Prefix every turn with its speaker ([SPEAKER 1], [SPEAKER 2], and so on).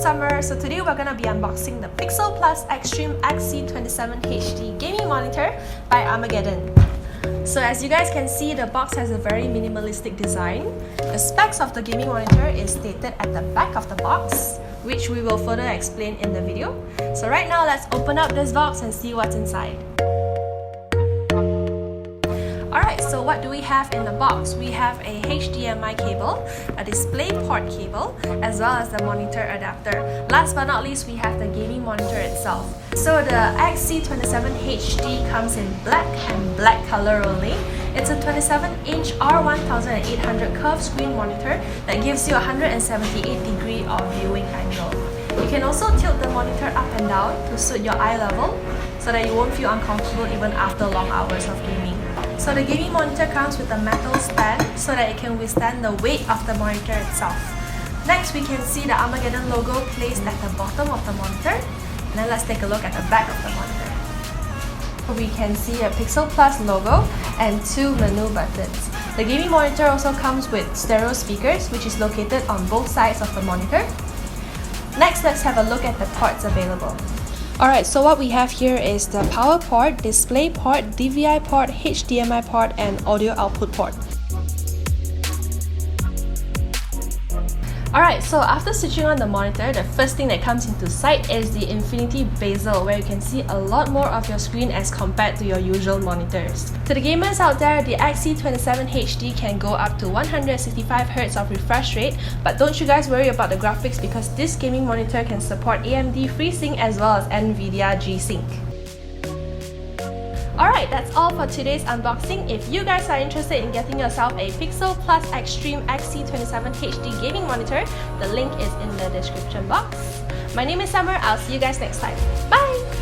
[SPEAKER 1] Summer. So today we're gonna be unboxing the Pixxel Xtreme XC27HD gaming monitor by Armageddon. So as you guys can see, the box has a very minimalistic design. The specs of the gaming monitor is stated at the back of the box, which we will further explain in the video. So right now, let's open up this box and see what's inside. Alright, so what do we have in the box? We have a HDMI cable, a display port cable, as well as the monitor adapter. Last but not least, we have the gaming monitor itself. So the XC27HD comes in black and black color only. It's a 27-inch R1800 curved screen monitor that gives you a 178 degree of viewing angle. You can also tilt the monitor up and down to suit your eye level so that you won't feel uncomfortable even after long hours of gaming. So the gaming monitor comes with a metal stand so that it can withstand the weight of the monitor itself. Next, we can see the Armageddon logo placed at the bottom of the monitor. And then let's take a look at the back of the monitor. We can see a Pixxel Plus logo and two menu buttons. The gaming monitor also comes with stereo speakers, which is located on both sides of the monitor. Next, let's have a look at the ports available. Alright, so what we have here is the power port, display port, DVI port, HDMI port, and audio output port. Alright, so after switching on the monitor, the first thing that comes into sight is the infinity bezel, where you can see a lot more of your screen as compared to your usual monitors. To the gamers out there, the XC27HD can go up to 165Hz of refresh rate, but don't you guys worry about the graphics because this gaming monitor can support AMD FreeSync as well as NVIDIA G-Sync. Alright, that's all for today's unboxing. If you guys are interested in getting yourself a Pixxel Xtreme XC27HD gaming monitor, the link is in the description box. My name is Summer, I'll see you guys next time. Bye!